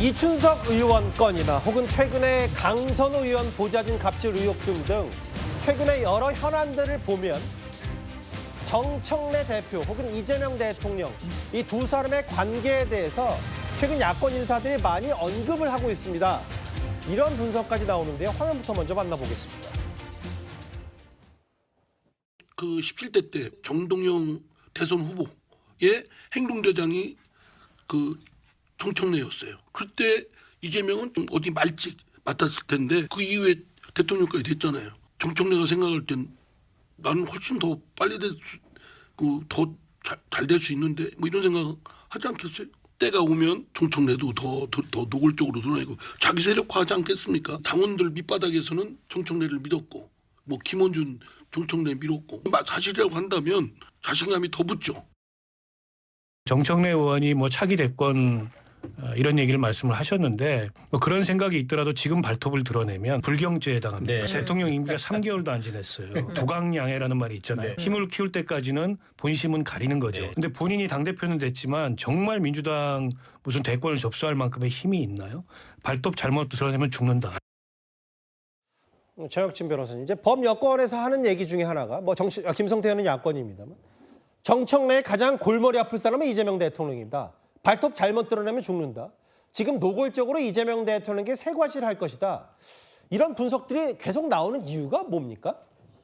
이춘석 의원 건이나 혹은 최근에 강선우 의원 보좌진 갑질 의혹 등등 최근의 여러 현안들을 보면 정청래 대표 혹은 이재명 대통령 이 두 사람의 관계에 대해서 최근 야권 인사들이 많이 언급을 하고 있습니다. 이런 분석까지 나오는데요. 화면부터 먼저 만나보겠습니다. 그 17대 때 정동영 대선 후보의 행동대장이 그 정청래였어요. 그때 이재명은 좀 어디 말직 맡았을 텐데 그 이후에 대통령까지 됐잖아요. 정청래가 생각할 땐 나는 훨씬 더 빨리 더 잘 될 수 있는데 뭐 이런 생각 하지 않겠어요? 때가 오면 정청래도 더 노골적으로 드러내고 자기 세력화하지 않겠습니까? 당원들 밑바닥에서는 정청래를 믿었고 뭐 김원준 정청래 믿었고 사실이라고 한다면 자신감이 더 붙죠. 정청래 의원이 뭐 차기 대권 이런 얘기를 말씀을 하셨는데 뭐 그런 생각이 있더라도 지금 발톱을 드러내면 불경죄에 해당합니다. 네. 대통령 임기가 3개월도 안 지냈어요. 도강양해라는 말이 있잖아요. 네. 힘을 키울 때까지는 본심은 가리는 거죠. 네. 근데 본인이 당대표는 됐지만 정말 민주당 무슨 대권을 접수할 만큼의 힘이 있나요? 발톱 잘못 드러내면 죽는다. 최혁진 변호사님, 이제 법 여권에서 하는 얘기 중에 하나가 뭐 김성태 의원은 야권입니다만 정청래의 가장 골머리 아플 사람은 이재명 대통령입니다. 발톱 잘못 드러내면 죽는다. 지금 노골적으로 이재명 대통령에게 세과실할 것이다. 이런 분석들이 계속 나오는 이유가 뭡니까?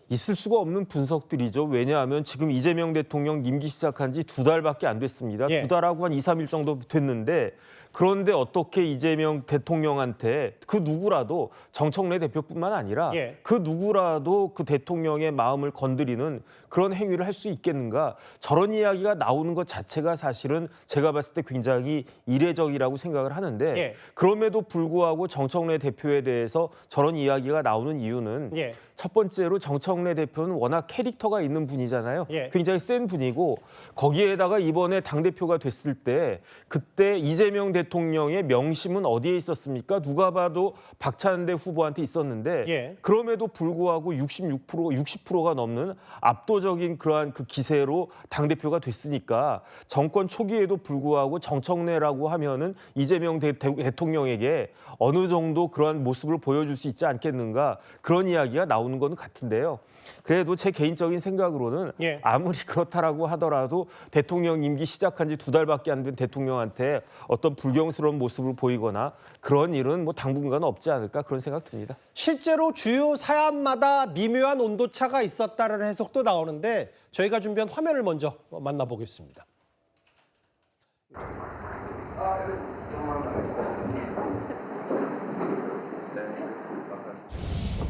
있을 수가 없는 분석들이죠. 왜냐하면 지금 이재명 대통령 임기 시작한 지 2달밖에 안 됐습니다. 예. 2달하고 한 2, 3일 정도 됐는데 그런데 어떻게 이재명 대통령한테 그 누구라도 정청래 대표뿐만 아니라 예. 그 누구라도 그 대통령의 마음을 건드리는 그런 행위를 할 수 있겠는가. 저런 이야기가 나오는 것 자체가 사실은 제가 봤을 때 굉장히 이례적이라고 생각을 하는데 예. 그럼에도 불구하고 정청래 대표에 대해서 저런 이야기가 나오는 이유는 예. 첫 번째로 정청래 대표는 워낙 캐릭터가 있는 분이잖아요. 예. 굉장히 센 분이고 거기에다가 이번에 당대표가 됐을 때 그때 이재명 대통령의 명심은 어디에 있었습니까? 누가 봐도 박찬대 후보한테 있었는데 예. 그럼에도 불구하고 60%가 넘는 압도적인 그러한 그 기세로 당대표가 됐으니까 정권 초기에도 불구하고 정청래라고 하면은 이재명 대통령에게 어느 정도 그러한 모습을 보여줄 수 있지 않겠는가 그런 이야기가 나오는 건 같은데요. 그래도 제 개인적인 생각으로는 예. 아무리 그렇다라고 하더라도 대통령 임기 시작한 지 2달밖에 안 된 대통령한테 어떤 불경스러운 모습을 보이거나 그런 일은 뭐 당분간 없지 않을까 그런 생각 듭니다. 실제로 주요 사안마다 미묘한 온도차가 있었다는 해석도 나오는데 저희가 준비한 화면을 먼저 만나보겠습니다.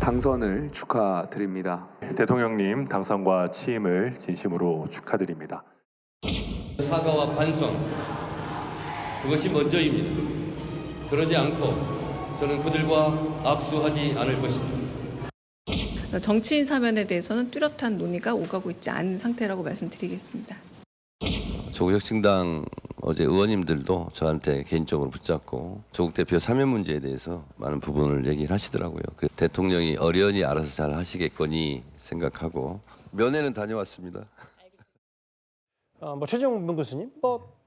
당선을 축하드립니다. 대통령님 당선과 취임을 진심으로 축하드립니다. 사과와 반성, 그것이 먼저입니다. 그러지 않고 저는 그들과 악수하지 않을 것입니다. 정치인 사면에 대해서는 뚜렷한 논의가 오가고 있지 않은 상태라고 말씀드리겠습니다. 조국혁신당 어제 의원님들도 저한테 개인적으로 붙잡고 조국 대표 사면 문제에 대해서 많은 부분을 얘기를 하시더라고요. 그 대통령이 어련히 알아서 잘 하시겠거니 생각하고 면회는 다녀왔습니다. 최재형 교수님,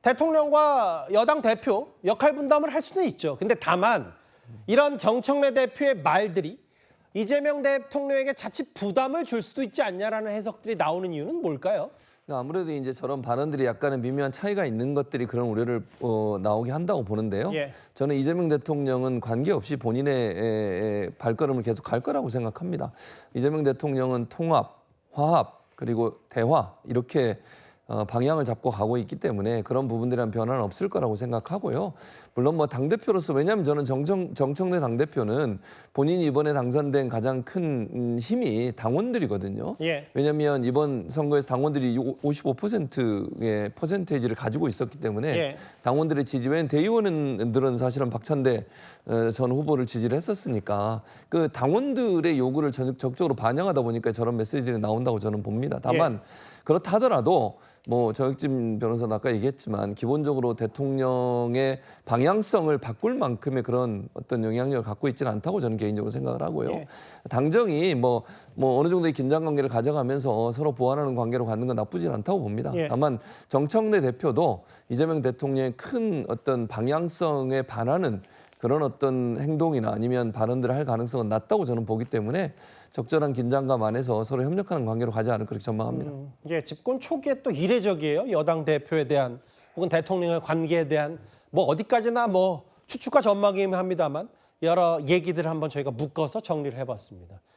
대통령과 여당 대표 역할 분담을 할 수는 있죠. 근데 다만 이런 정청래 대표의 말들이 이재명 대통령에게 자칫 부담을 줄 수도 있지 않냐라는 해석들이 나오는 이유는 뭘까요? 아무래도 이제 저런 발언들이 약간의 미묘한 차이가 있는 것들이 그런 우려를 나오게 한다고 보는데요. 예. 저는 이재명 대통령은 관계없이 본인의 발걸음을 계속 갈 거라고 생각합니다. 이재명 대통령은 통합, 화합, 그리고 대화 이렇게 방향을 잡고 가고 있기 때문에 그런 부분들이란 변화는 없을 거라고 생각하고요. 물론 뭐 당대표로서 왜냐하면 저는 정청래 당대표는 본인이 이번에 당선된 가장 큰 힘이 당원들이거든요. 예. 왜냐하면 이번 선거에서 당원들이 55%의 퍼센테이지를 가지고 있었기 때문에 예. 당원들의 지지, 왜냐하면 대의원들은 사실은 박찬대 전 후보를 지지를 했었으니까 그 당원들의 요구를 적극적으로 반영하다 보니까 저런 메시지들이 나온다고 저는 봅니다. 다만 그렇다 하더라도 뭐 정혁진 변호사는 아까 얘기했지만 기본적으로 대통령의 방향성을 바꿀 만큼의 그런 어떤 영향력을 갖고 있지는 않다고 저는 개인적으로 생각을 하고요. 예. 당정이 뭐 어느 정도의 긴장 관계를 가져가면서 서로 보완하는 관계로 갖는 건 나쁘진 않다고 봅니다. 예. 다만 정청래 대표도 이재명 대통령의 큰 어떤 방향성에 반하는 그런 어떤 행동이나 아니면 발언들을 할 가능성은 낮다고 저는 보기 때문에 적절한 긴장감 안에서 서로 협력하는 관계로 가지 않을 그렇게 전망합니다. 이게 집권 초기에 또 이례적이에요. 여당 대표에 대한 혹은 대통령의 관계에 대한 뭐 어디까지나 뭐 추측과 전망이긴 합니다만 여러 얘기들을 한번 저희가 묶어서 정리를 해봤습니다.